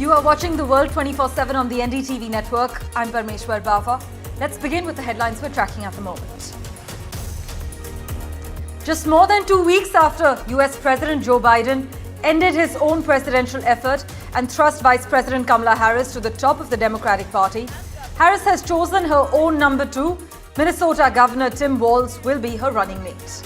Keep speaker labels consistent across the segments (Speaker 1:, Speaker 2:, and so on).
Speaker 1: You are watching The World 24/7 on the NDTV network. I'm Parmeshwar Bawa. Let's begin with the headlines we're tracking at the moment. Just more than 2 weeks after US President Joe Biden ended his own presidential effort and thrust Vice President Kamala Harris to the top of the Democratic Party, Harris has chosen her own number 2. Minnesota Governor Tim Walz will be her running mate.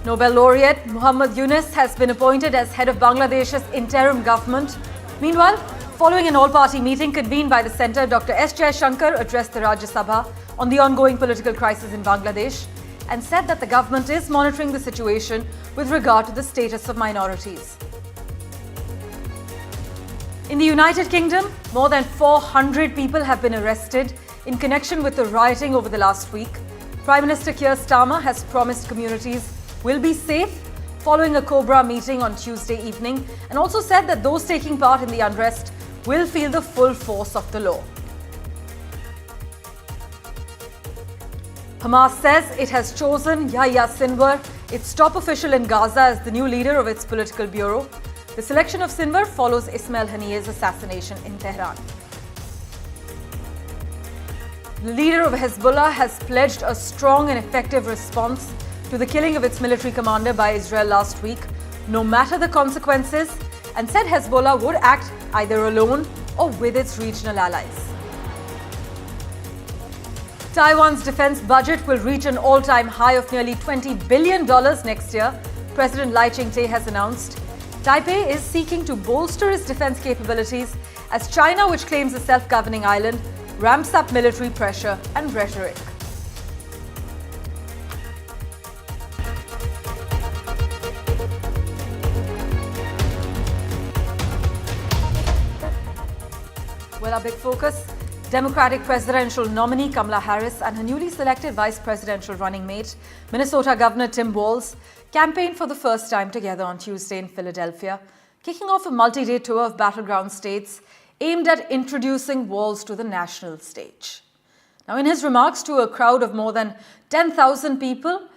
Speaker 1: Nobel laureate Muhammad Yunus has been appointed as head of Bangladesh's interim government. Meanwhile, following an all-party meeting convened by the centre, Dr. S. Shankar addressed the Rajya Sabha on the ongoing political crisis in Bangladesh and said that the government is monitoring the situation with regard to the status of minorities. In the United Kingdom, more than 400 people have been arrested in connection with the rioting over the last week. Prime Minister Keir Starmer has promised communities will be safe following a Cobra meeting on Tuesday evening and also said that those taking part in the unrest will feel the full force of the law. Hamas says it has chosen Yahya Sinwar, its top official in Gaza, as the new leader of its political bureau. The selection of Sinwar follows Ismail Haniyeh's assassination in Tehran. The leader of Hezbollah has pledged a strong and effective response to the killing of its military commander by Israel last week, no matter the consequences, and said Hezbollah would act either alone or with its regional allies. Taiwan's defense budget will reach an all-time high of nearly $20 billion next year, President Lai Ching-te has announced. Taipei is seeking to bolster its defense capabilities as China, which claims a self-governing island, ramps up military pressure and rhetoric. Well, our big focus, Democratic presidential nominee Kamala Harris and her newly selected vice presidential running mate, Minnesota Governor Tim Walz, campaigned for the first time together on Tuesday in Philadelphia, kicking off a multi-day tour of battleground states aimed at introducing Walz to the national stage. Now, in his remarks to a crowd of more than 10,000 people,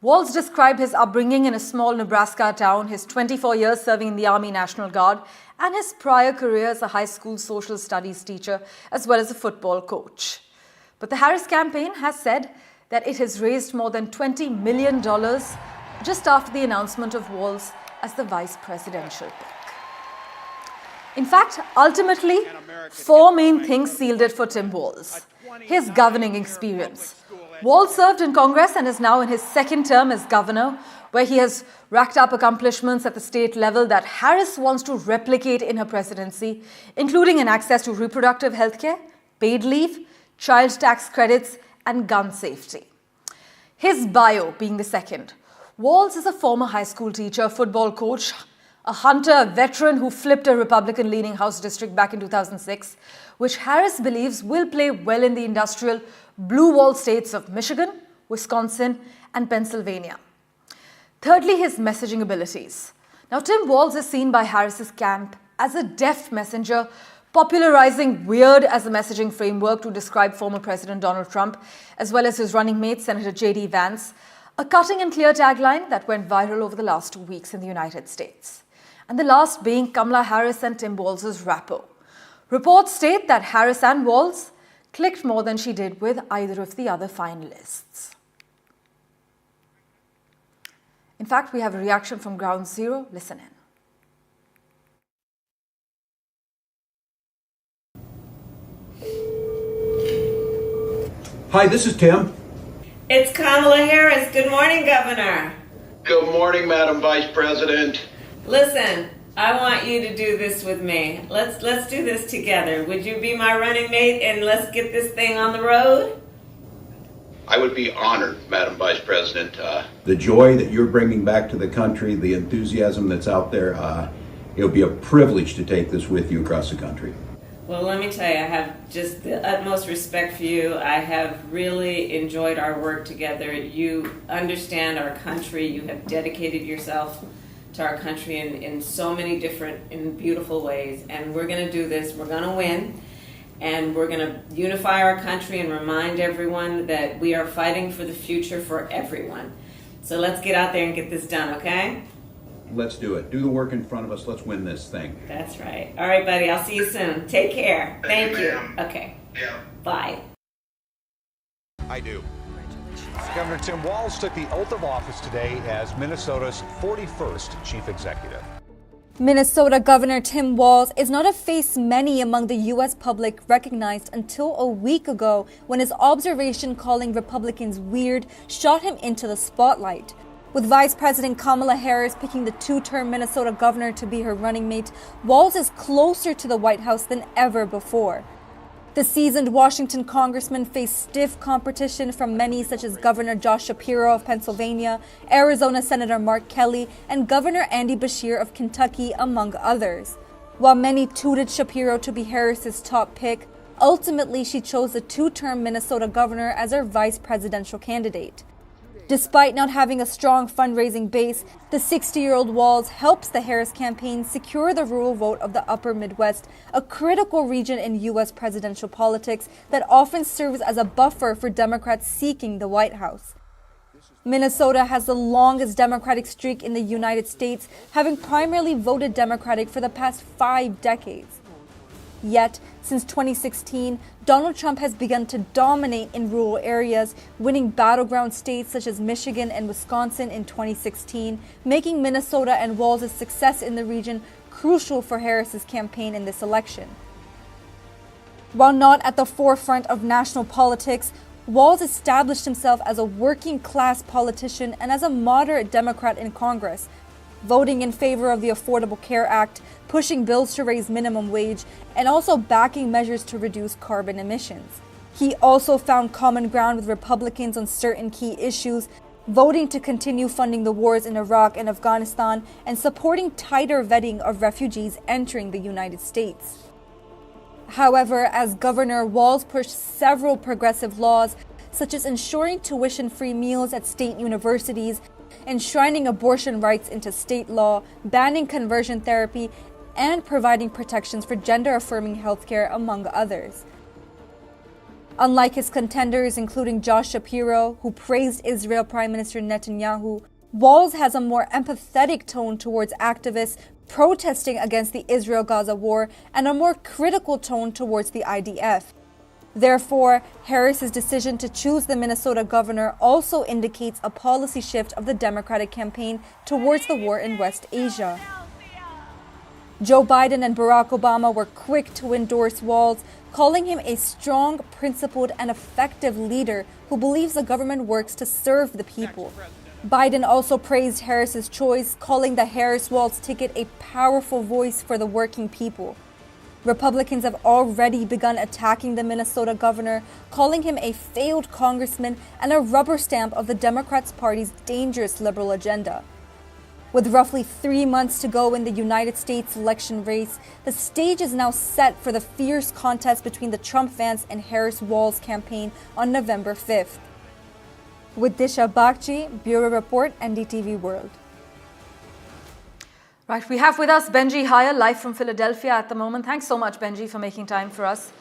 Speaker 1: Walz described his upbringing in a small Nebraska town, his 24 years serving in the Army National Guard, and his prior career as a high school social studies teacher, as well as a football coach. But the Harris campaign has said that it has raised more than $20 million just after the announcement of Walz as the vice presidential pick. In fact, ultimately, 4 main things sealed it for Tim Walz. His governing experience. Walz served in Congress and is now in his second term as governor, where he has racked up accomplishments at the state level that Harris wants to replicate in her presidency, including an access to reproductive health care, paid leave, child tax credits, and gun safety. His bio being the second. Walz is a former high school teacher, football coach, a hunter, a veteran who flipped a Republican-leaning House district back in 2006, which Harris believes will play well in the industrial blue wall states of Michigan, Wisconsin, and Pennsylvania. Thirdly, his messaging abilities. Now, Tim Walz is seen by Harris's camp as a deft messenger, popularizing weird as a messaging framework to describe former President Donald Trump, as well as his running mate, Senator J.D. Vance, a cutting and clear tagline that went viral over the last 2 weeks in the United States. And the last being Kamala Harris and Tim Walz's rapport. Reports state that Harris and Walz clicked more than she did with either of the other finalists. In fact, we have a reaction from Ground Zero. Listen in.
Speaker 2: Hi, this is Tim.
Speaker 3: It's Kamala Harris. Good morning, Governor.
Speaker 4: Good morning, Madam Vice President.
Speaker 3: Listen, I want you to do this with me. Let's do this together. Would you be my running mate and let's get this thing on the road?
Speaker 4: I would be honored, Madam Vice President.
Speaker 2: The joy that you're bringing back to the country, the enthusiasm that's out there, it'll be a privilege to take this with you across the country.
Speaker 3: Well, let me tell you, I have just the utmost respect for you. I have really enjoyed our work together. You understand our country. You have dedicated yourself to our country in so many different and beautiful ways. And we're going to do this. We're going to win. And we're going to unify our country and remind everyone that we are fighting for the future for everyone. So let's get out there and get this done, okay?
Speaker 2: let's do it. Do the work in front of us. Let's win this thing.
Speaker 3: That's right. All right, buddy. I'll see you soon. Take care. Thank you. Okay.
Speaker 4: Yeah.
Speaker 3: Bye.
Speaker 5: I do.
Speaker 6: Governor Tim Walz took the oath of office today as Minnesota's 41st chief executive.
Speaker 7: Minnesota Governor Tim Walz is not a face many among the U.S. public recognized until a week ago when his observation calling Republicans weird shot him into the spotlight. With Vice President Kamala Harris picking the two-term Minnesota governor to be her running mate, Walz is closer to the White House than ever before. The seasoned Washington congressman faced stiff competition from many such as Governor Josh Shapiro of Pennsylvania, Arizona Senator Mark Kelly, and Governor Andy Beshear of Kentucky, among others. While many touted Shapiro to be Harris's top pick, ultimately she chose the two-term Minnesota governor as her vice presidential candidate. Despite not having a strong fundraising base, the 60-year-old Walz helps the Harris campaign secure the rural vote of the upper Midwest, a critical region in U.S. presidential politics that often serves as a buffer for Democrats seeking the White House. Minnesota has the longest Democratic streak in the United States, having primarily voted Democratic for the past 5 decades. Yet, since 2016, Donald Trump has begun to dominate in rural areas, winning battleground states such as Michigan and Wisconsin in 2016, making Minnesota and Walz's success in the region crucial for Harris's campaign in this election. While not at the forefront of national politics, Walz established himself as a working-class politician and as a moderate Democrat in Congress, voting in favor of the Affordable Care Act, pushing bills to raise minimum wage, and also backing measures to reduce carbon emissions. He also found common ground with Republicans on certain key issues, voting to continue funding the wars in Iraq and Afghanistan and supporting tighter vetting of refugees entering the United States. However, as governor, Walz pushed several progressive laws, such as ensuring tuition-free meals at state universities, enshrining abortion rights into state law, banning conversion therapy, and providing protections for gender-affirming healthcare, among others. Unlike his contenders, including Josh Shapiro, who praised Israel Prime Minister Netanyahu, Walz has a more empathetic tone towards activists protesting against the Israel-Gaza war and a more critical tone towards the IDF. Therefore, Harris's decision to choose the Minnesota governor also indicates a policy shift of the Democratic campaign towards the war in West Asia. Joe Biden and Barack Obama were quick to endorse Walz, calling him a strong, principled, and effective leader who believes the government works to serve the people. Biden also praised Harris's choice, calling the Harris-Walz ticket a powerful voice for the working people. Republicans have already begun attacking the Minnesota governor, calling him a failed congressman and a rubber stamp of the Democrats' party's dangerous liberal agenda. With roughly 3 months to go in the United States election race, the stage is now set for the fierce contest between the Trump-Vance and Harris-Walz campaign on November 5th. With Disha Bakchi, Bureau Report, NDTV World.
Speaker 1: Right, we have with us Benji Haya, live from Philadelphia at the moment. Thanks so much, Benji, for making time for us.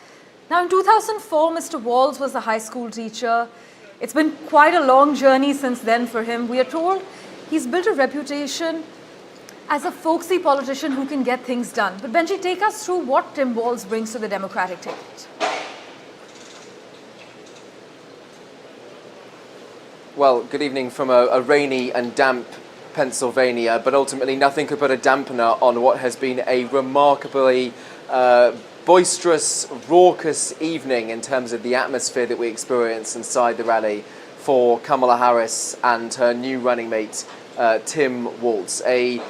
Speaker 1: Now, in 2004, Mr. Walz was a high school teacher. It's been quite a long journey since then for him. We are told he's built a reputation as a folksy politician who can get things done. But Benji, take us through what Tim Walz brings to the Democratic ticket.
Speaker 8: Well, good evening from a rainy and damp Pennsylvania, but ultimately nothing could put a dampener on what has been a remarkably boisterous, raucous evening in terms of the atmosphere that we experienced inside the rally for Kamala Harris and her new running mate, Tim Walz, a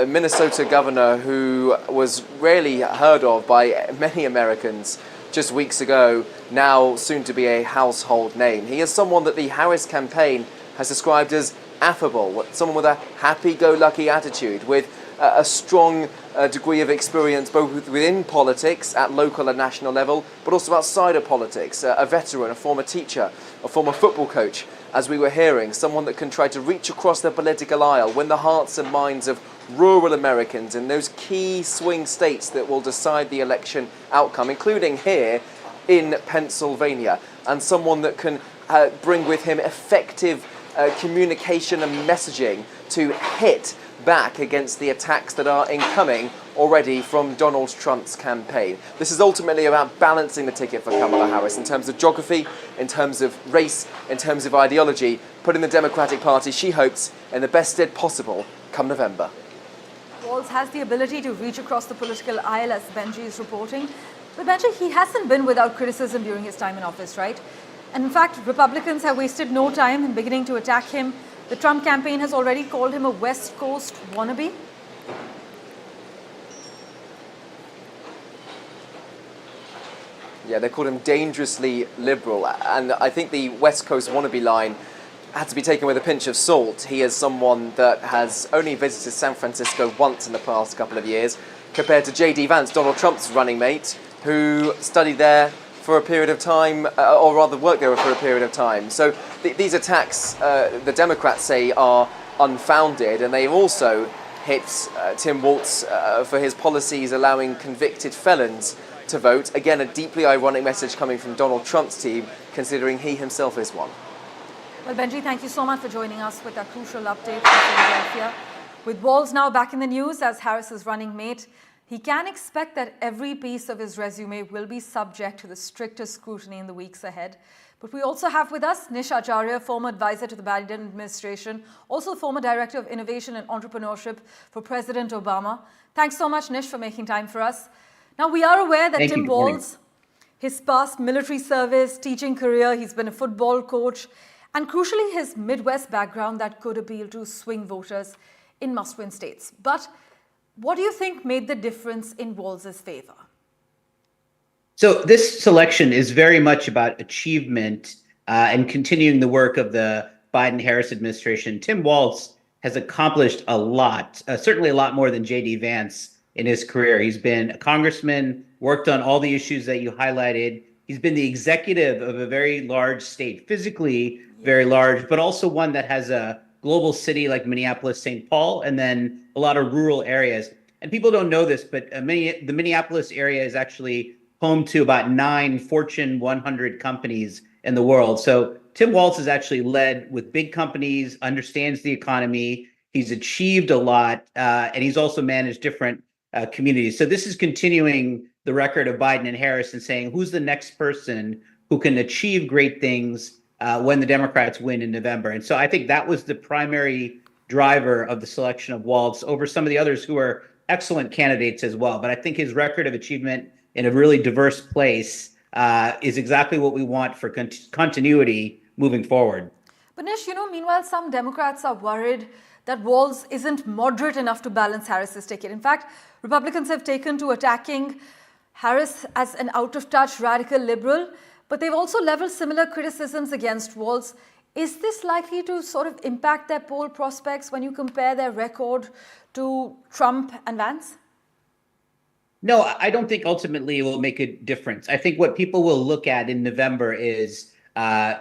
Speaker 8: Minnesota governor who was rarely heard of by many Americans just weeks ago, now soon to be a household name. He is someone that the Harris campaign has described as affable, someone with a happy-go-lucky attitude, with a strong degree of experience both within politics at local and national level, but also outside of politics, a veteran, a former teacher, a former football coach, as we were hearing, someone that can try to reach across the political aisle, win the hearts and minds of rural Americans in those key swing states that will decide the election outcome, including here in Pennsylvania, and someone that can bring with him effective communication and messaging to hit back against the attacks that are incoming already from Donald Trump's campaign. This is ultimately about balancing the ticket for Kamala Harris in terms of geography, in terms of race, in terms of ideology, putting the Democratic Party, she hopes, in the best stead possible come November.
Speaker 1: Walz has the ability to reach across the political aisle, as Benji is reporting. But Benji, he hasn't been without criticism during his time in office, right? And in fact, Republicans have wasted no time in beginning to attack him. The Trump campaign has already called him a West Coast wannabe.
Speaker 8: Yeah, they called him dangerously liberal. And I think the West Coast wannabe line had to be taken with a pinch of salt. He is someone that has only visited San Francisco once in the past couple of years, compared to J.D. Vance, Donald Trump's running mate, who studied there for a period of time, or rather worked there for a period of time. So these attacks, the Democrats say, are unfounded, and they've also hit Tim Walz for his policies allowing convicted felons to vote. Again, a deeply ironic message coming from Donald Trump's team, considering he himself is one.
Speaker 1: Well, Benji, thank you so much for joining us with a crucial update from Philadelphia. With Walz now back in the news as Harris's running mate, he can expect that every piece of his resume will be subject to the strictest scrutiny in the weeks ahead. But we also have with us Nish Acharya, former advisor to the Biden administration, also former director of innovation and entrepreneurship for President Obama. Thanks so much, Nish, for making time for us. Now, we are aware that Tim Walz, his past military service, teaching career, he's been a football coach, and crucially, his Midwest background that could appeal to swing voters in must-win states. But what do you think made the difference in Walz's favor?
Speaker 9: So this selection is very much about achievement and continuing the work of the Biden-Harris administration. Tim Walz has accomplished a lot, certainly a lot more than J.D. Vance in his career. He's been a congressman, worked on all the issues that you highlighted. He's been the executive of a very large state, physically very large, but also one that has a global city like Minneapolis, St. Paul, and then a lot of rural areas. And people don't know this, but the Minneapolis area is actually home to about 9 Fortune 100 companies in the world. So Tim Walz has actually led with big companies, understands the economy. He's achieved a lot, and he's also managed different communities. So this is continuing the record of Biden and Harris and saying, who's the next person who can achieve great things when the Democrats win in November? And so I think that was the primary driver of the selection of Walz over some of the others who are excellent candidates as well. But I think his record of achievement in a really diverse place is exactly what we want for continuity moving forward.
Speaker 1: But Nish, meanwhile, some Democrats are worried that Walz isn't moderate enough to balance Harris's ticket. In fact, Republicans have taken to attacking Harris as an out-of-touch radical liberal, but they've also leveled similar criticisms against Walz. Is this likely to sort of impact their poll prospects when you compare their record to Trump and Vance?
Speaker 9: No, I don't think ultimately it will make a difference. I think what people will look at in November is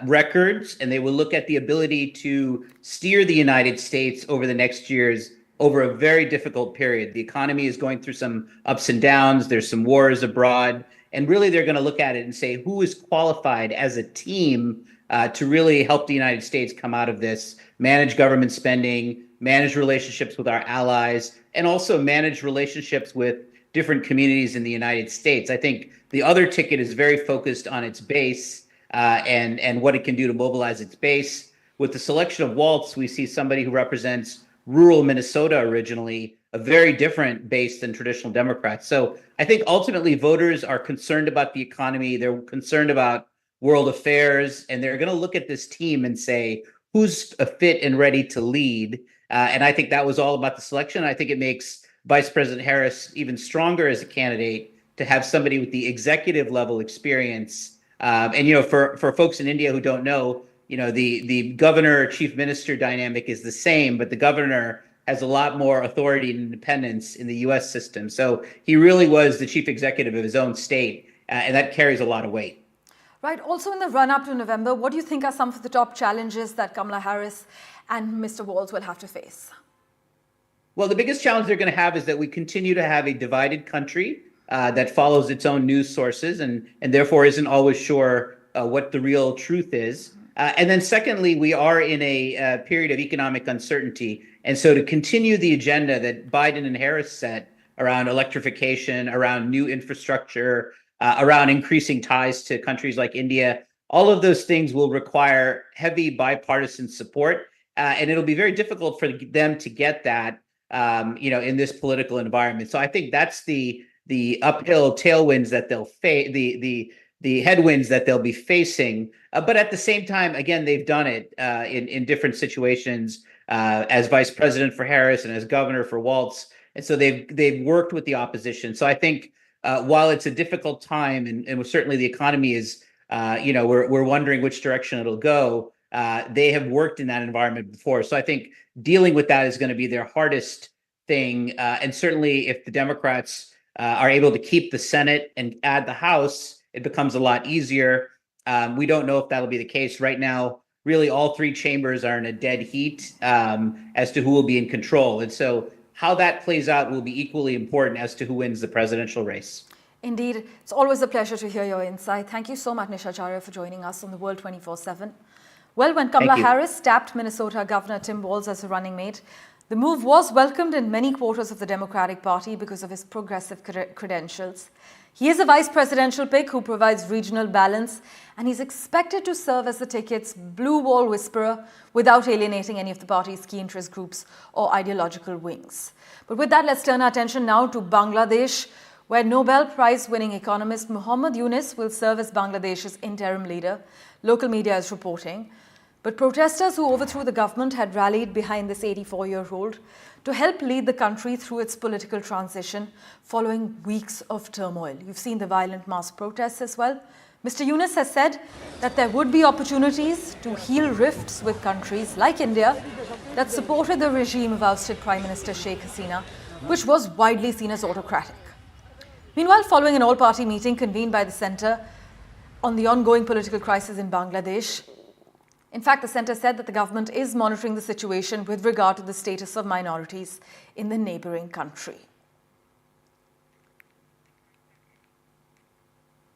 Speaker 9: records, and they will look at the ability to steer the United States over the next years over a very difficult period. The economy is going through some ups and downs. There's some wars abroad. And really, they're going to look at it and say, who is qualified as a team to really help the United States come out of this, manage government spending, manage relationships with our allies, and also manage relationships with different communities in the United States. I think the other ticket is very focused on its base and what it can do to mobilize its base. With the selection of Walz, we see somebody who represents rural Minnesota originally, a very different base than traditional Democrats. So I think ultimately voters are concerned about the economy. They're concerned about world affairs, and they're going to look at this team and say, who's fit and ready to lead? And I think that was all about the selection. I think it makes Vice President Harris even stronger as a candidate to have somebody with the executive level experience. For folks in India who don't know, the governor chief minister dynamic is the same, but the governor has a lot more authority and independence in the U.S. system. So he really was the chief executive of his own state, and that carries a lot of weight.
Speaker 1: Right. Also, in the run-up to November, what do you think are some of the top challenges that Kamala Harris and Mr. Walz will have to face?
Speaker 9: Well, the biggest challenge they're going to have is that we continue to have a divided country that follows its own news sources and therefore isn't always sure what the real truth is. And then secondly, we are in a period of economic uncertainty. And so to continue the agenda that Biden and Harris set around electrification, around new infrastructure, around increasing ties to countries like India, all of those things will require heavy bipartisan support. And it'll be very difficult for them to get that, in this political environment. So I think that's the uphill tailwinds that they'll face, the headwinds that they'll be facing. But at the same time, again, they've done it in different situations as vice president for Harris and as governor for Walz. And so they've worked with the opposition. So I think while it's a difficult time, and certainly the economy is, we're wondering which direction it'll go, they have worked in that environment before. So I think dealing with that is going to be their hardest thing. And certainly if the Democrats are able to keep the Senate and add the House, it becomes a lot easier. We don't know if that'll be the case right now. Really, all three chambers are in a dead heat as to who will be in control. And so how that plays out will be equally important as to who wins the presidential race.
Speaker 1: Indeed. It's always a pleasure to hear your insight. Thank you so much, Nishacharya, for joining us on the World 24/7. Well, when Kamala Harris tapped Minnesota Governor Tim Walz as her running mate, the move was welcomed in many quarters of the Democratic Party because of his progressive credentials. He is a vice presidential pick who provides regional balance, and he's expected to serve as the ticket's blue wall whisperer without alienating any of the party's key interest groups or ideological wings. But with that, let's turn our attention now to Bangladesh, where Nobel Prize-winning economist Muhammad Yunus will serve as Bangladesh's interim leader, local media is reporting. But protesters who overthrew the government had rallied behind this 84-year-old to help lead the country through its political transition following weeks of turmoil. You've seen the violent mass protests as well. Mr. Yunus has said that there would be opportunities to heal rifts with countries like India that supported the regime of ousted Prime Minister Sheikh Hasina, which was widely seen as autocratic. Meanwhile, following an all-party meeting convened by the centre on the ongoing political crisis in Bangladesh, in fact, the centre said that the government is monitoring the situation with regard to the status of minorities in the neighbouring country.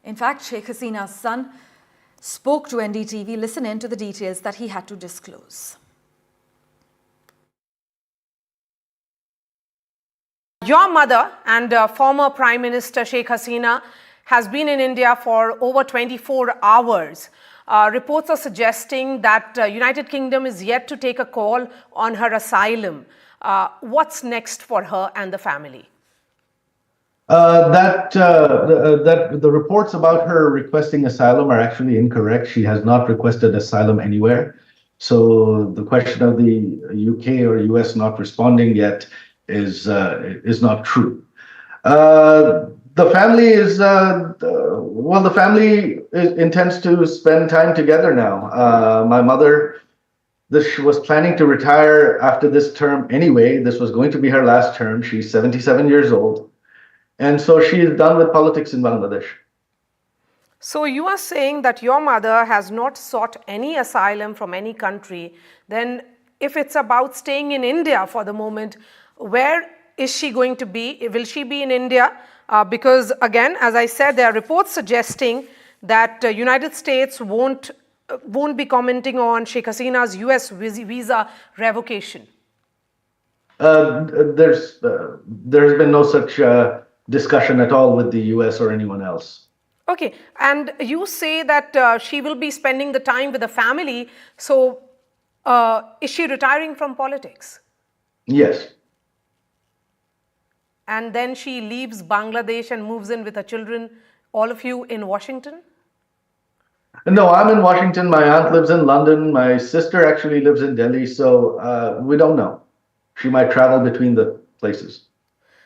Speaker 1: In fact, Sheikh Hasina's son spoke to NDTV. Listen in to the details that he had to disclose.
Speaker 10: Your mother and former Prime Minister Sheikh Hasina has been in India for over 24 hours. Reports are suggesting that United Kingdom is yet to take a call on her asylum. What's next for her and the family?
Speaker 11: The reports about her requesting asylum are actually incorrect. She has not requested asylum anywhere. So the question of the UK or US not responding yet is not true. The family is the family intends to spend time together now. My mother, was planning to retire after this term anyway. This was going to be her last term. She's 77 years old. And so she is done with politics in Bangladesh.
Speaker 10: So you are saying that your mother has not sought any asylum from any country. Then if it's about staying in India for the moment, where is she going to be? Will she be in India? Because again, as I said, there are reports suggesting that United States won't be commenting on Sheikh Hasina's US visa revocation.
Speaker 11: There's been no such discussion at all with the US or anyone else.
Speaker 10: Okay, and you say that she will be spending the time with the family. So is she retiring from politics?
Speaker 11: Yes.
Speaker 10: And then she leaves Bangladesh and moves in with her children, all of you in Washington?
Speaker 11: No, I'm in Washington. My aunt lives in London. My sister actually lives in Delhi. So we don't know. She might travel between the places.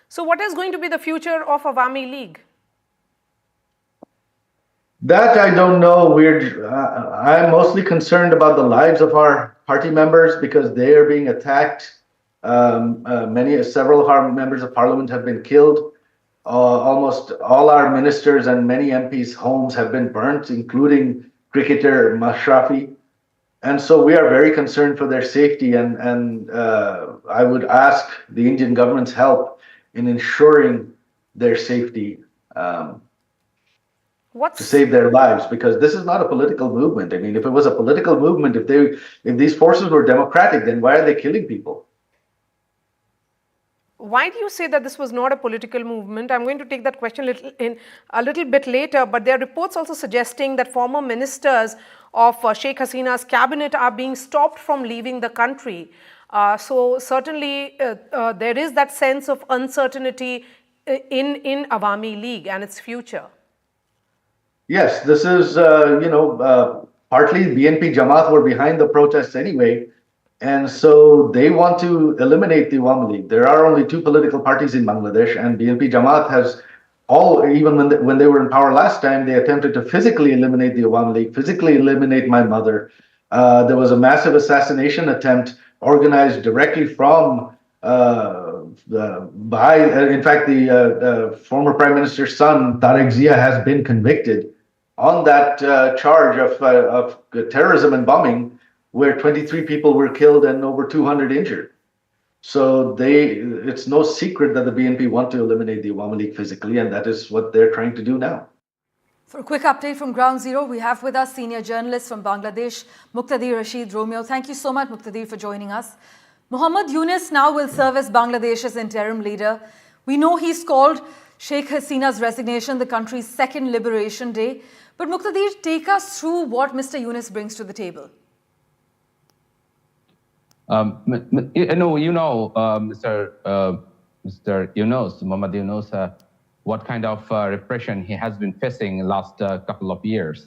Speaker 10: So what is going to be the future of Awami League?
Speaker 11: That I don't know. I'm mostly concerned about the lives of our party members because they are being attacked. Several of our members of parliament have been killed. Almost all our ministers and many MPs' homes have been burnt, including cricketer Mashrafi. And so we are very concerned for their safety. And I would ask the Indian government's help in ensuring their safety. to save their lives, because this is not a political movement. I mean, if it was a political movement, if these forces were democratic, then why are they killing people?
Speaker 10: Why do you say that this was not a political movement? I'm going to take that question a little bit later, but there are reports also suggesting that former ministers of Sheikh Hasina's cabinet are being stopped from leaving the country. So certainly there is that sense of uncertainty in Awami League and its future.
Speaker 11: Yes, this is, partly BNP Jamaat were behind the protests anyway. And so they want to eliminate the Awami League. There are only two political parties in Bangladesh, and BNP Jamaat has even when they were in power last time, they attempted to physically eliminate the Awami League, physically eliminate my mother. There was a massive assassination attempt organized directly from in fact, the former Prime Minister's son, Tariq Zia, has been convicted on that charge of terrorism and bombing, where 23 people were killed and over 200 injured. So it's no secret that the BNP want to eliminate the Awami League physically, and that is what they're trying to do now.
Speaker 1: For a quick update from Ground Zero, we have with us senior journalist from Bangladesh, Muqtadir Rashid Romeo. Thank you so much, Muqtadir, for joining us. Muhammad Yunus now will serve as Bangladesh's interim leader. We know he's called Sheikh Hasina's resignation the country's second liberation day. But Muqtadir, take us through what Mr. Yunus brings to the table.
Speaker 12: Mr. Yunus, Muhammad Yunus, what kind of repression he has been facing last couple of years.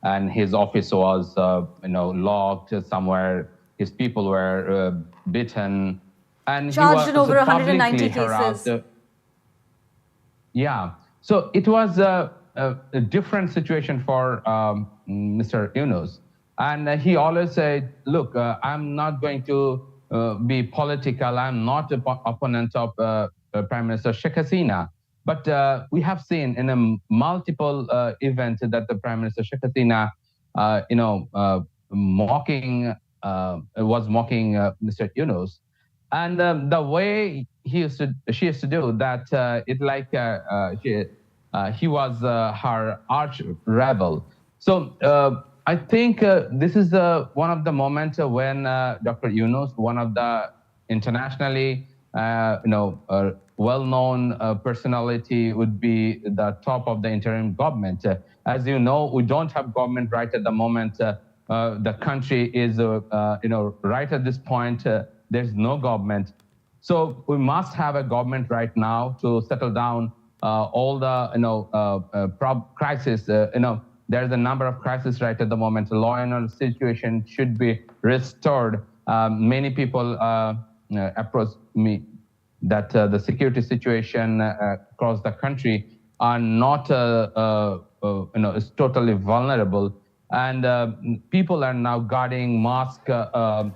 Speaker 12: And his office was, locked somewhere. His people were beaten. And
Speaker 1: charged
Speaker 12: he was
Speaker 1: in over 190
Speaker 12: harassed.
Speaker 1: cases.
Speaker 12: Yeah. So it was a different situation for Mr. Yunus. And he always said, look, I'm not going to be political. I'm not an opponent of Prime Minister Sheikh Hasina. But we have seen in a multiple event that the Prime Minister Sheikh Hasina, was mocking Mr. Yunus. And the way she used to do that, he was her arch rebel. So I think this is one of the moments when Dr. Yunus, one of the internationally, well-known personality, would be the top of the interim government. As you know, we don't have government right at the moment. The country is, right at this point, there's no government. So we must have a government right now to settle down all the, crisis. There's a number of crises right at the moment. The law and order situation should be restored. Many people approach me that the security situation across the country are not, is totally vulnerable. And people are now guarding mosque, the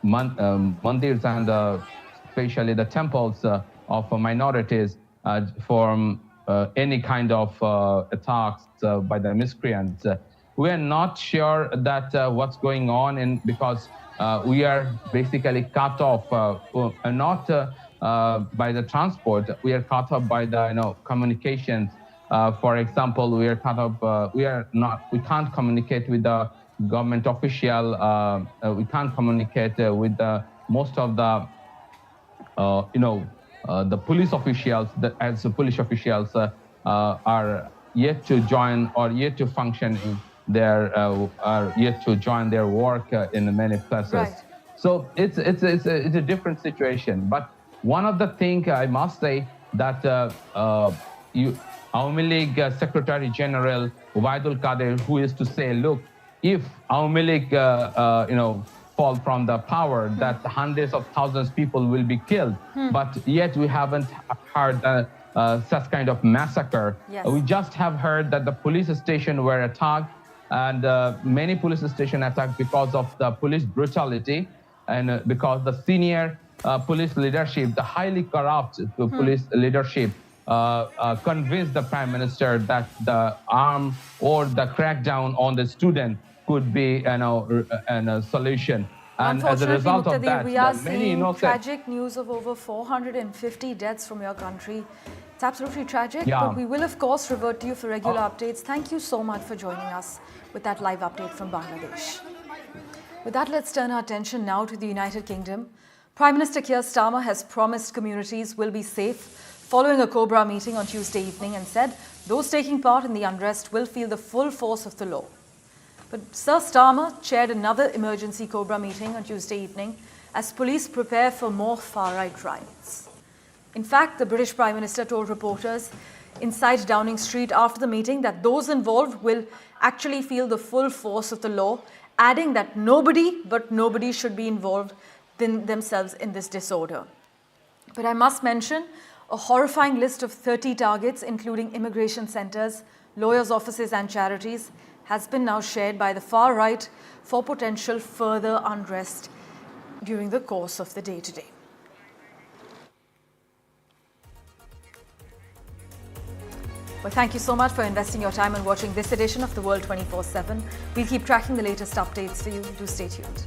Speaker 12: mandirs and especially the temples of minorities from any kind of attacks by the miscreants. We are not sure that what's going on, because we are basically cut off, not by the transport. We are cut off by the communications. For example, we are cut off. We can't communicate with the government official. We can't communicate with most of the the police officials. As the police officials are yet to join or yet to function in are yet to join their work in many places.
Speaker 1: Right.
Speaker 12: So it's a different situation. But one of the things I must say that Awami League Secretary General Ubaidul Qadir, who is to say, look, if Awami League fall from the power, that hundreds of thousands of people will be killed. But yet we haven't heard such kind of massacre.
Speaker 1: Yes.
Speaker 12: We just have heard that the police station were attacked, and many police stations attacked because of the police brutality, and because the senior police leadership, the highly corrupt police leadership, convinced the Prime Minister that the arm or the crackdown on the student could be a solution. And as a result of that,
Speaker 1: we are
Speaker 12: many
Speaker 1: seeing tragic news of over 450 deaths from your country It's absolutely tragic,
Speaker 12: Yeah.
Speaker 1: but we will, of course, revert to you for regular updates. Thank you so much for joining us with that live update from Bangladesh. With that, let's turn our attention now to the United Kingdom. Prime Minister Keir Starmer has promised communities will be safe following a Cobra meeting on Tuesday evening and said those taking part in the unrest will feel the full force of the law. But Sir Starmer chaired another emergency Cobra meeting on Tuesday evening as police prepare for more far-right riots. In fact, the British Prime Minister told reporters inside Downing Street after the meeting that those involved will actually feel the full force of the law, adding that nobody should be involved themselves in this disorder. But I must mention a horrifying list of 30 targets, including immigration centers, lawyers' offices and charities, has been now shared by the far right for potential further unrest during the course of the day today. Well, thank you so much for investing your time and watching this edition of The World 24/7. We'll keep tracking the latest updates for you. Do stay tuned.